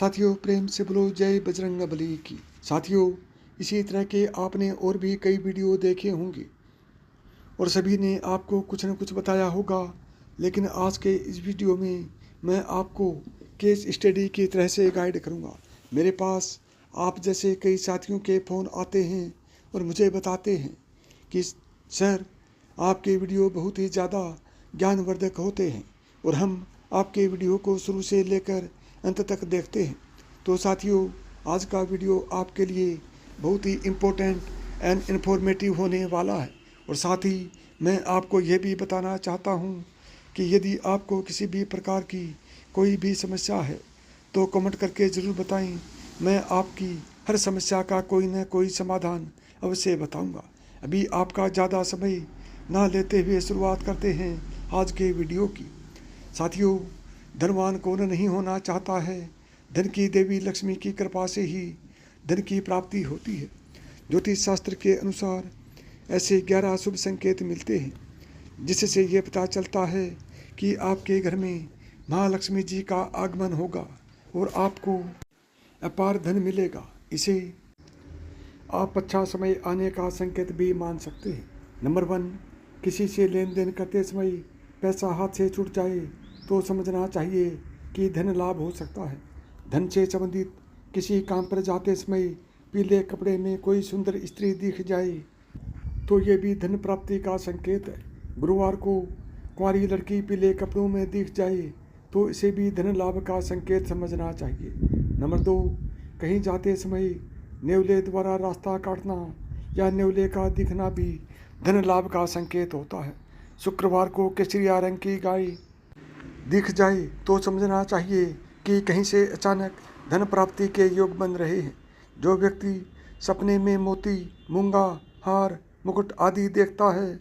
साथियों, प्रेम से बोलो जय बजरंगबली की। साथियों, इसी तरह के आपने और भी कई वीडियो देखे होंगे और सभी ने आपको कुछ न कुछ बताया होगा, लेकिन आज के इस वीडियो में मैं आपको केस स्टडी की तरह से गाइड करूंगा। मेरे पास आप जैसे कई साथियों के फ़ोन आते हैं और मुझे बताते हैं कि सर, आपके वीडियो बहुत ही ज़्यादा ज्ञानवर्धक होते हैं और हम आपके वीडियो को शुरू से लेकर अंत तक देखते हैं। तो साथियों, आज का वीडियो आपके लिए बहुत ही इम्पोर्टेंट एंड इन्फॉर्मेटिव होने वाला है। और साथ ही मैं आपको यह भी बताना चाहता हूं कि यदि आपको किसी भी प्रकार की कोई भी समस्या है तो कमेंट करके ज़रूर बताएं। मैं आपकी हर समस्या का कोई न कोई समाधान अवश्य बताऊंगा। अभी आपका ज़्यादा समय ना लेते हुए शुरुआत करते हैं आज के वीडियो की। साथियों, धनवान कौन नहीं होना चाहता है। धन की देवी लक्ष्मी की कृपा से ही धन की प्राप्ति होती है। ज्योतिष शास्त्र के अनुसार ऐसे 11 शुभ संकेत मिलते हैं जिससे ये पता चलता है कि आपके घर में महालक्ष्मी जी का आगमन होगा और आपको अपार धन मिलेगा। इसे आप अच्छा समय आने का संकेत भी मान सकते हैं। नंबर 1, किसी से लेन देन करते समय पैसा हाथ से छूट जाए तो समझना चाहिए कि धन लाभ हो सकता है। धन से संबंधित किसी काम पर जाते समय पीले कपड़े में कोई सुंदर स्त्री दिख जाए तो ये भी धन प्राप्ति का संकेत है। गुरुवार को कुंवारी लड़की पीले कपड़ों में दिख जाए तो इसे भी धन लाभ का संकेत समझना चाहिए। नंबर 2, कहीं जाते समय नेवले द्वारा रास्ता काटना या नेवले का दिखना भी धन लाभ का संकेत होता है। शुक्रवार को केसरिया रंग की गाय दिख जाए तो समझना चाहिए कि कहीं से अचानक धन प्राप्ति के योग बन रहे हैं। जो व्यक्ति सपने में मोती, मूंगा, हार, मुकुट आदि देखता है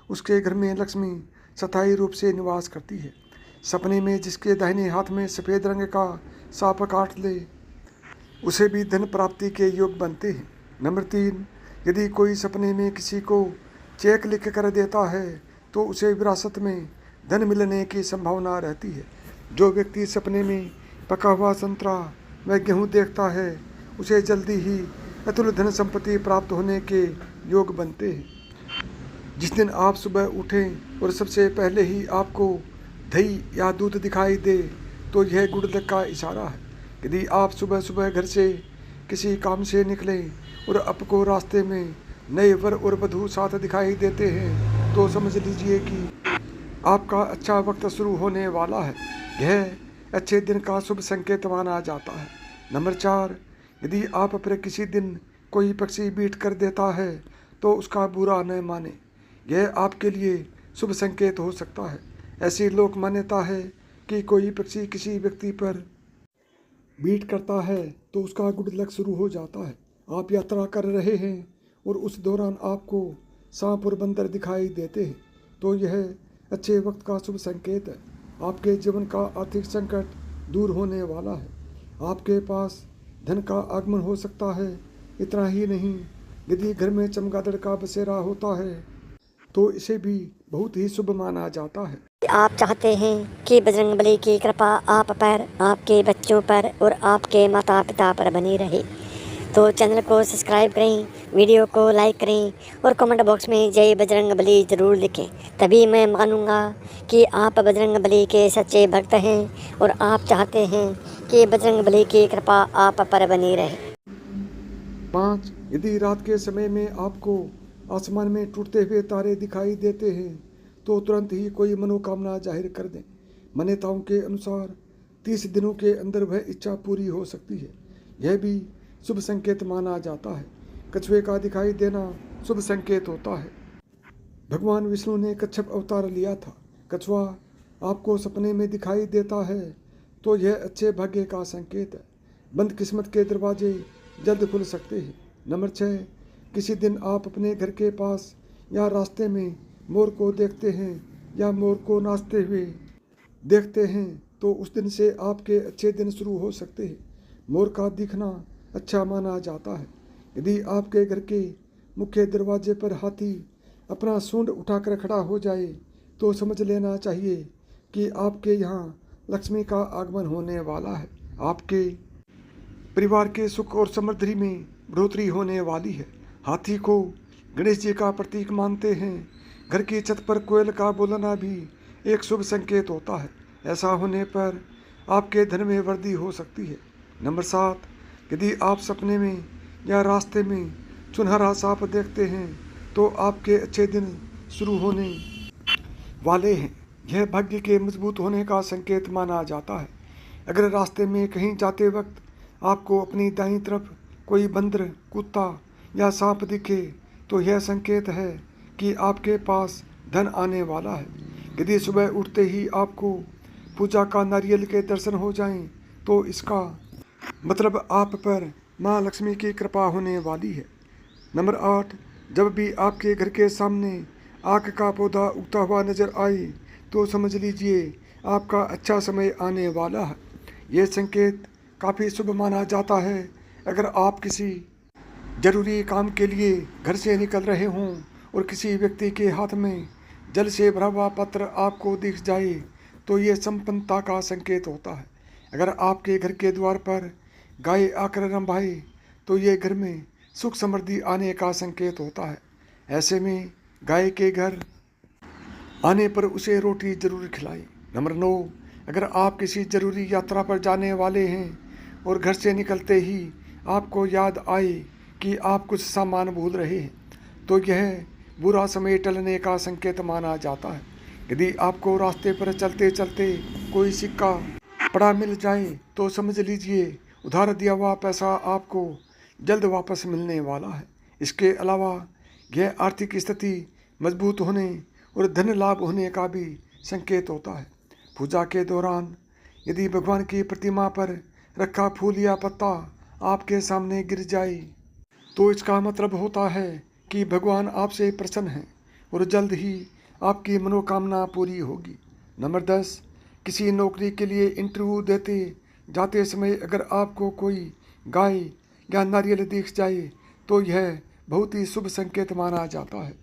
उसके घर में लक्ष्मी स्थायी रूप से निवास करती है। सपने में जिसके दाहिने हाथ में सफ़ेद रंग का सांप काट ले उसे भी धन प्राप्ति के योग बनते हैं। नंबर 3, यदि कोई सपने में किसी को चेक लिख कर देता है तो उसे विरासत में धन मिलने की संभावना रहती है। जो व्यक्ति सपने में पका हुआ संतरा व गेहूँ देखता है उसे जल्दी ही अतुल धन संपत्ति प्राप्त होने के योग बनते हैं। जिस दिन आप सुबह उठें और सबसे पहले ही आपको दही या दूध दिखाई दे तो यह गुड लक का इशारा है। यदि आप सुबह सुबह घर से किसी काम से निकलें और आपको रास्ते में नए वर और वधू साथ दिखाई देते हैं तो समझ लीजिए कि आपका अच्छा वक्त शुरू होने वाला है। यह अच्छे दिन का शुभ संकेत माना जाता है। नंबर 4, यदि आप पर किसी दिन कोई पक्षी बीट कर देता है तो उसका बुरा न माने। यह आपके लिए शुभ संकेत हो सकता है। ऐसी लोक मान्यता है कि कोई पक्षी किसी व्यक्ति पर बीट करता है तो उसका गुड लक शुरू हो जाता है। आप यात्रा कर रहे हैं और उस दौरान आपको सांप और बंदर दिखाई देते हैं तो यह अच्छे वक्त का शुभ संकेत है। आपके जीवन का आर्थिक संकट दूर होने वाला है। आपके पास धन का आगमन हो सकता है। इतना ही नहीं, यदि घर में चमगादड़ का बसेरा होता है तो इसे भी बहुत ही शुभ माना जाता है। आप चाहते हैं कि बजरंगबली की कृपा आप पर, आपके बच्चों पर और आपके माता पिता पर बनी रहे तो चैनल को सब्सक्राइब करें, वीडियो को लाइक करें और कमेंट बॉक्स में जय बजरंगबली ज़रूर लिखें। तभी मैं मानूंगा कि आप बजरंगबली के सच्चे भक्त हैं और आप चाहते हैं कि बजरंगबली की कृपा आप पर बनी रहे। 5, यदि रात के समय में आपको आसमान में टूटते हुए तारे दिखाई देते हैं तो तुरंत ही कोई मनोकामना जाहिर कर दें। मान्यताओं के अनुसार 30 दिनों के अंदर वह इच्छा पूरी हो सकती है। यह भी शुभ संकेत माना जाता है। कछुए का दिखाई देना शुभ संकेत होता है। भगवान विष्णु ने कच्छप अवतार लिया था। कछुआ आपको सपने में दिखाई देता है तो यह अच्छे भाग्य का संकेत है। बंद किस्मत के दरवाजे जल्द खुल सकते हैं। नंबर 6, किसी दिन आप अपने घर के पास या रास्ते में मोर को देखते हैं या मोर को नाचते हुए देखते हैं तो उस दिन से आपके अच्छे दिन शुरू हो सकते हैं। मोर का दिखना अच्छा माना जाता है। यदि आपके घर के मुख्य दरवाजे पर हाथी अपना सूंड उठाकर खड़ा हो जाए तो समझ लेना चाहिए कि आपके यहाँ लक्ष्मी का आगमन होने वाला है। आपके परिवार के सुख और समृद्धि में बढ़ोतरी होने वाली है। हाथी को गणेश जी का प्रतीक मानते हैं। घर की छत पर कोयल का बोलना भी एक शुभ संकेत होता है। ऐसा होने पर आपके धन में वृद्धि हो सकती है। नंबर 7, यदि आप सपने में या रास्ते में सुनहरा सांप देखते हैं तो आपके अच्छे दिन शुरू होने वाले हैं। यह भाग्य के मजबूत होने का संकेत माना जाता है। अगर रास्ते में कहीं जाते वक्त आपको अपनी दाईं तरफ कोई बंदर, कुत्ता या सांप दिखे तो यह संकेत है कि आपके पास धन आने वाला है। यदि सुबह उठते ही आपको पूजा का नारियल के दर्शन हो जाएं तो इसका मतलब आप पर माँ लक्ष्मी की कृपा होने वाली है। नंबर 8, जब भी आपके घर के सामने आक का पौधा उगता हुआ नजर आए तो समझ लीजिए आपका अच्छा समय आने वाला है। यह संकेत काफ़ी शुभ माना जाता है। अगर आप किसी जरूरी काम के लिए घर से निकल रहे हों और किसी व्यक्ति के हाथ में जल से भरा हुआ पत्र आपको दिख जाए तो ये संपन्नता का संकेत होता है। अगर आपके घर के द्वार पर गाय आकर रंभाए तो ये घर में सुख समृद्धि आने का संकेत होता है। ऐसे में गाय के घर आने पर उसे रोटी जरूर खिलाएं। नंबर 9, अगर आप किसी जरूरी यात्रा पर जाने वाले हैं और घर से निकलते ही आपको याद आए कि आप कुछ सामान भूल रहे हैं तो यह बुरा समय टलने का संकेत माना जाता है। यदि आपको रास्ते पर चलते चलते कोई सिक्का पड़ा मिल जाए तो समझ लीजिए उधार दिया हुआ पैसा आपको जल्द वापस मिलने वाला है। इसके अलावा यह आर्थिक स्थिति मजबूत होने और धन लाभ होने का भी संकेत होता है। पूजा के दौरान यदि भगवान की प्रतिमा पर रखा फूल या पत्ता आपके सामने गिर जाए तो इसका मतलब होता है कि भगवान आपसे प्रसन्न हैं और जल्द ही आपकी मनोकामना पूरी होगी। नंबर 10, किसी नौकरी के लिए इंटरव्यू देते जाते समय अगर आपको कोई गाय या नारियल दिख जाए तो यह बहुत ही शुभ संकेत माना जाता है।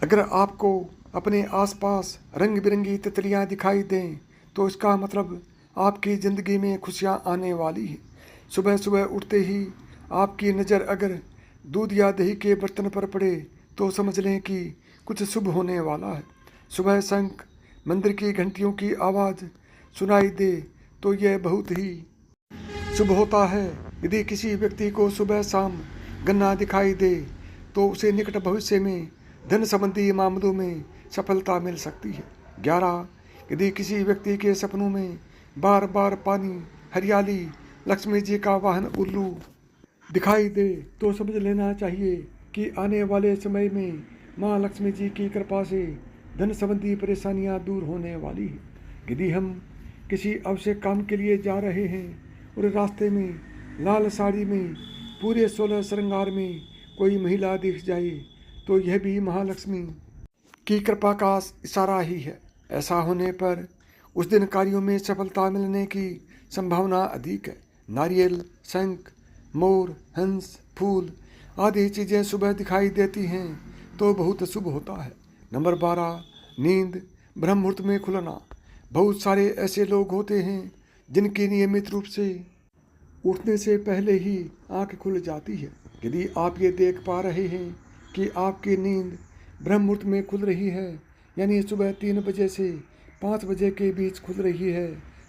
अगर आपको अपने आसपास रंग बिरंगी तितलियां दिखाई दें तो इसका मतलब आपकी ज़िंदगी में खुशियां आने वाली हैं। सुबह सुबह उठते ही आपकी नज़र अगर दूध या दही के बर्तन पर पड़े तो समझ लें कि कुछ शुभ होने वाला है। सुबह शंख, मंदिर की घंटियों की आवाज़ सुनाई दे तो यह बहुत ही शुभ होता है। यदि किसी व्यक्ति को सुबह शाम गन्ना दिखाई दे तो उसे निकट भविष्य में धन संबंधी मामलों में सफलता मिल सकती है। 11, यदि किसी व्यक्ति के सपनों में बार बार पानी, हरियाली, लक्ष्मी जी का वाहन उल्लू दिखाई दे तो समझ लेना चाहिए कि आने वाले समय में माँ लक्ष्मी जी की कृपा से धन संबंधी परेशानियाँ दूर होने वाली है। यदि हम किसी आवश्यक काम के लिए जा रहे हैं और रास्ते में लाल साड़ी में पूरे 16 श्रृंगार में कोई महिला दिख जाए तो यह भी महालक्ष्मी की कृपा का इशारा ही है। ऐसा होने पर उस दिन कार्यों में सफलता मिलने की संभावना अधिक है। नारियल, शंख, मोर, हंस, फूल आदि चीज़ें सुबह दिखाई देती हैं तो बहुत शुभ होता है। नंबर 12, नींद ब्रह्म मुहूर्त में खुलना। बहुत सारे ऐसे लोग होते हैं जिनकी नियमित रूप से उठने से पहले ही आँख खुल जाती है। यदि आप ये देख पा रहे हैं कि आपकी नींद ब्रह्म मुहूर्त में खुल रही है यानी सुबह 3 बजे से 5 बजे के बीच खुल रही है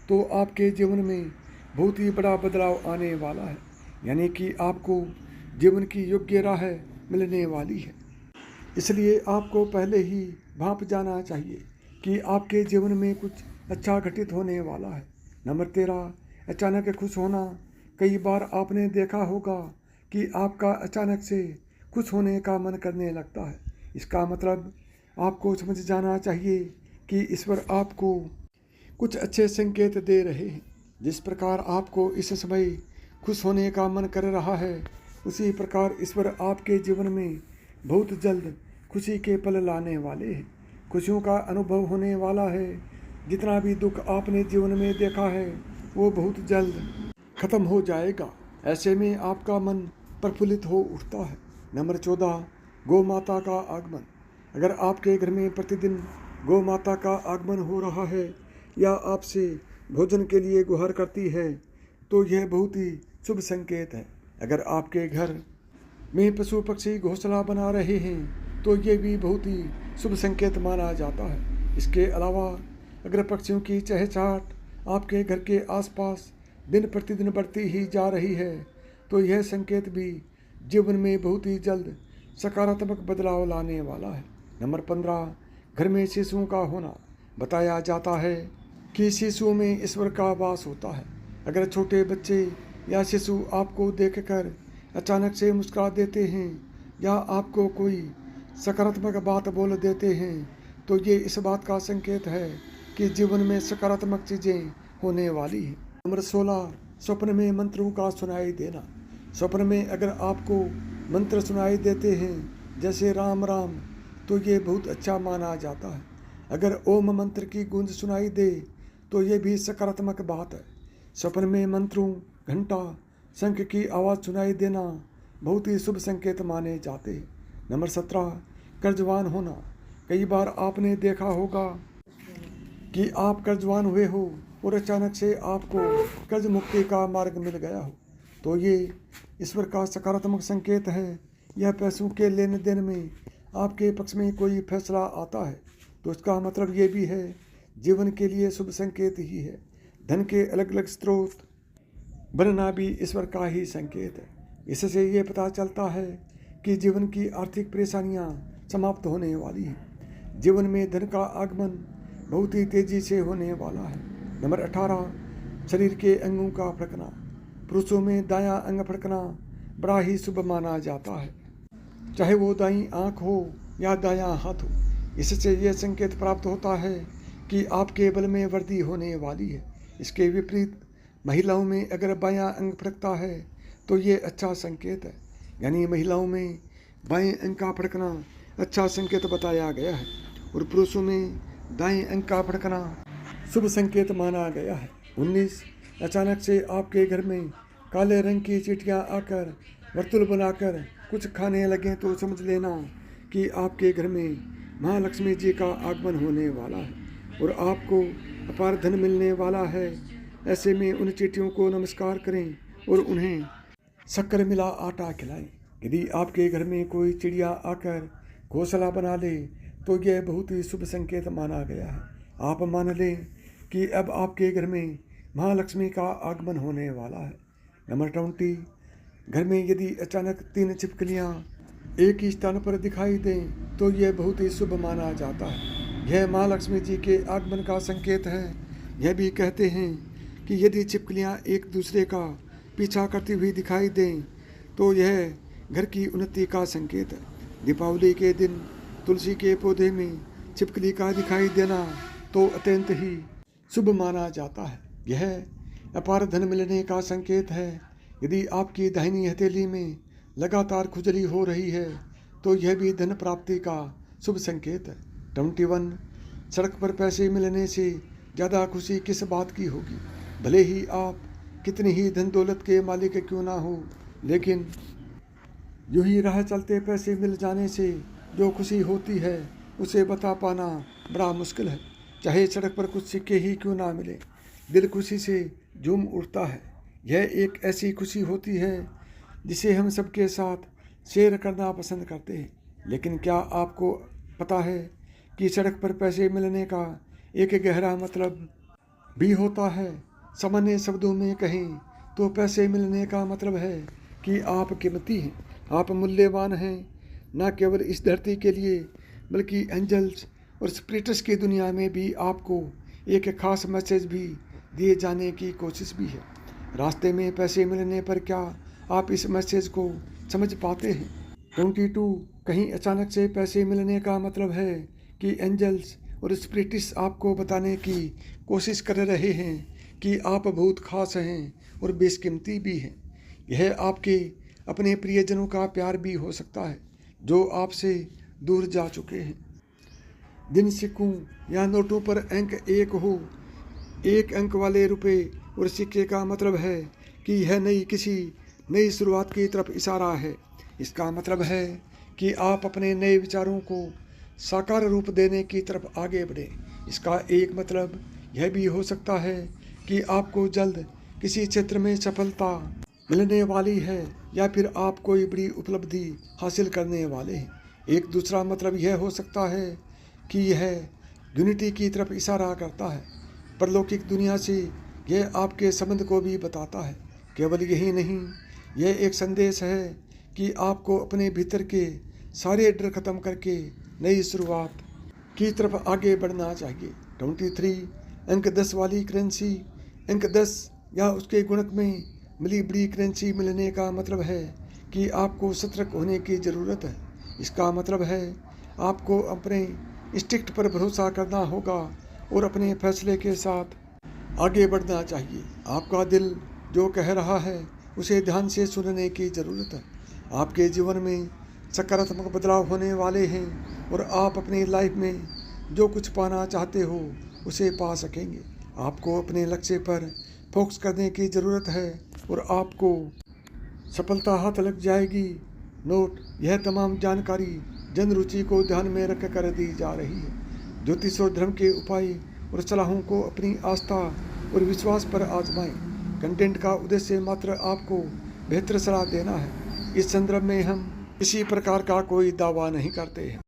तो आपके जीवन में बहुत ही बड़ा बदलाव आने वाला है, यानी कि आपको जीवन की योग्य राह मिलने वाली है। इसलिए आपको पहले ही भांप जाना चाहिए कि आपके जीवन में कुछ अच्छा घटित होने वाला है। नंबर 13, अचानक खुश होना। कई बार आपने देखा होगा कि आपका अचानक से खुश होने का मन करने लगता है। इसका मतलब आपको समझ जाना चाहिए कि ईश्वर आपको कुछ अच्छे संकेत दे रहे हैं। जिस प्रकार आपको इस समय खुश होने का मन कर रहा है उसी प्रकार ईश्वर आपके जीवन में बहुत जल्द खुशी के पल लाने वाले हैं। खुशियों का अनुभव होने वाला है। जितना भी दुख आपने जीवन में देखा है वो बहुत जल्द खत्म हो जाएगा। ऐसे में आपका मन प्रफुल्लित हो उठता है। नंबर 14, गौ माता का आगमन। अगर आपके घर में प्रतिदिन गौ माता का आगमन हो रहा है या आपसे भोजन के लिए गुहार करती है तो यह बहुत ही शुभ संकेत है। अगर आपके घर में पशु पक्षी घोंसला बना रहे हैं तो ये भी बहुत ही शुभ संकेत माना जाता है। इसके अलावा अगर पक्षियों की चहचहाट आपके घर के आसपास दिन प्रतिदिन बढ़ती ही जा रही है तो यह संकेत भी जीवन में बहुत ही जल्द सकारात्मक बदलाव लाने वाला है। नंबर 15, घर में शिशुओं का होना। बताया जाता है कि शिशुओं में ईश्वर का वास होता है। अगर छोटे बच्चे या शिशु आपको देखकर अचानक से मुस्कुरा देते हैं या आपको कोई सकारात्मक बात बोल देते हैं तो ये इस बात का संकेत है कि जीवन में सकारात्मक चीज़ें होने वाली हैं। नंबर 16, स्वप्न में मंत्रों का सुनाई देना। स्वप्न में अगर आपको मंत्र सुनाई देते हैं जैसे राम राम तो ये बहुत अच्छा माना जाता है। अगर ओम मंत्र की गूंज सुनाई दे तो ये भी सकारात्मक बात है। स्वप्न में मंत्रों, घंटा, शंख की आवाज़ सुनाई देना बहुत ही शुभ संकेत माने जाते हैं। नंबर 17, कर्जवान होना। कई बार आपने देखा होगा कि आप कर्जवान हुए हो और अचानक से आपको कर्ज मुक्ति का मार्ग मिल गया हो तो ये ईश्वर का सकारात्मक संकेत है। यह पैसों के लेन देन में आपके पक्ष में कोई फैसला आता है तो इसका मतलब ये भी है जीवन के लिए शुभ संकेत ही है। धन के अलग अलग स्रोत बनना भी ईश्वर का ही संकेत है। इससे ये पता चलता है कि जीवन की आर्थिक परेशानियां समाप्त होने वाली हैं। जीवन में धन का आगमन बहुत ही तेजी से होने वाला है। नंबर 18, शरीर के अंगों का फड़कना। पुरुषों में दायां अंग फड़कना बड़ा ही शुभ माना जाता है, चाहे वो दाईं आंख हो या दायां हाथ हो। इससे यह संकेत प्राप्त होता है कि आपके बल में वृद्धि होने वाली है। इसके विपरीत महिलाओं में अगर बायां अंग फड़कता है तो ये अच्छा संकेत है, यानी महिलाओं में बाएं अंग का फड़कना अच्छा संकेत बताया गया है और पुरुषों में दाएं अंग का फड़कना शुभ संकेत माना गया है। 19, अचानक से आपके घर में काले रंग की चींटियां आकर वर्तुल बनाकर कुछ खाने लगें तो समझ लेना कि आपके घर में महालक्ष्मी जी का आगमन होने वाला है और आपको अपार धन मिलने वाला है। ऐसे में उन चींटियों को नमस्कार करें और उन्हें शक्कर मिला आटा खिलाएं। यदि आपके घर में कोई चिड़िया आकर घोंसला बना ले तो यह बहुत ही शुभ संकेत माना गया है। आप मान लें कि अब आपके घर में महालक्ष्मी का आगमन होने वाला है। नंबर 20, घर में यदि अचानक 3 छिपकलियाँ एक ही स्थान पर दिखाई दें तो यह बहुत ही शुभ माना जाता है। यह महालक्ष्मी जी के आगमन का संकेत है। यह भी कहते हैं कि यदि छिपकलियाँ एक दूसरे का पीछा करती हुई दिखाई दें तो यह घर की उन्नति का संकेत है। दीपावली के दिन तुलसी के पौधे में छिपकली का दिखाई देना तो अत्यंत ही शुभ माना जाता है। यह अपार धन मिलने का संकेत है। यदि आपकी दाहिनी हथेली में लगातार खुजली हो रही है तो यह भी धन प्राप्ति का शुभ संकेत है। 21, सड़क पर पैसे मिलने से ज़्यादा खुशी किस बात की होगी। भले ही आप कितनी ही धन दौलत के मालिक क्यों ना हो, लेकिन यूं ही राह चलते पैसे मिल जाने से जो खुशी होती है उसे बता पाना बड़ा मुश्किल है। चाहे सड़क पर कुछ सिक्के ही क्यों ना मिले, दिल खुशी से झूम उठता है। यह एक ऐसी खुशी होती है जिसे हम सबके साथ शेयर करना पसंद करते हैं। लेकिन क्या आपको पता है कि सड़क पर पैसे मिलने का एक गहरा मतलब भी होता है। सामान्य शब्दों में कहें तो पैसे मिलने का मतलब है कि आप कीमती हैं, आप मूल्यवान हैं, न केवल इस धरती के लिए बल्कि एंजल्स और स्पिरिट्स की दुनिया में भी आपको एक खास मैसेज भी दिए जाने की कोशिश भी है। रास्ते में पैसे मिलने पर क्या आप इस मैसेज को समझ पाते हैं? 22, कहीं अचानक से पैसे मिलने का मतलब है कि एंजल्स और स्पिरिट्स आपको बताने की कोशिश कर रहे हैं कि आप बहुत खास हैं और बेशकीमती भी हैं। यह आपके अपने प्रियजनों का प्यार भी हो सकता है जो आपसे दूर जा चुके हैं। जिन सिक्कों या नोटों पर अंक 1 हो, 1 अंक वाले रुपए और सिक्के का मतलब है कि यह किसी नई शुरुआत की तरफ इशारा है। इसका मतलब है कि आप अपने नए विचारों को साकार रूप देने की तरफ आगे बढ़ें। इसका एक मतलब यह भी हो सकता है कि आपको जल्द किसी क्षेत्र में सफलता मिलने वाली है या फिर आप कोई बड़ी उपलब्धि हासिल करने वाले हैं। एक दूसरा मतलब यह हो सकता है कि यह यूनिटी की तरफ इशारा करता है। परलौकिक दुनिया से यह आपके संबंध को भी बताता है। केवल यही नहीं, यह एक संदेश है कि आपको अपने भीतर के सारे डर खत्म करके नई शुरुआत की तरफ आगे बढ़ना चाहिए। 23 अंक 10 वाली करेंसी, अंक 10 या उसके गुणक में मिली बड़ी करेंसी मिलने का मतलब है कि आपको सतर्क होने की ज़रूरत है। इसका मतलब है आपको अपने इंस्टिंक्ट पर भरोसा करना होगा और अपने फैसले के साथ आगे बढ़ना चाहिए। आपका दिल जो कह रहा है उसे ध्यान से सुनने की ज़रूरत है। आपके जीवन में सकारात्मक बदलाव होने वाले हैं और आप अपनी लाइफ में जो कुछ पाना चाहते हो उसे पा सकेंगे। आपको अपने लक्ष्य पर फोकस करने की ज़रूरत है और आपको सफलता हाथ लग जाएगी। नोट: यह तमाम जानकारी जन रुचि को ध्यान में रख कर दी जा रही है। ज्योतिष और धर्म के उपाय और सलाहों को अपनी आस्था और विश्वास पर आजमाएं। कंटेंट का उद्देश्य मात्र आपको बेहतर सलाह देना है। इस संदर्भ में हम किसी प्रकार का कोई दावा नहीं करते हैं।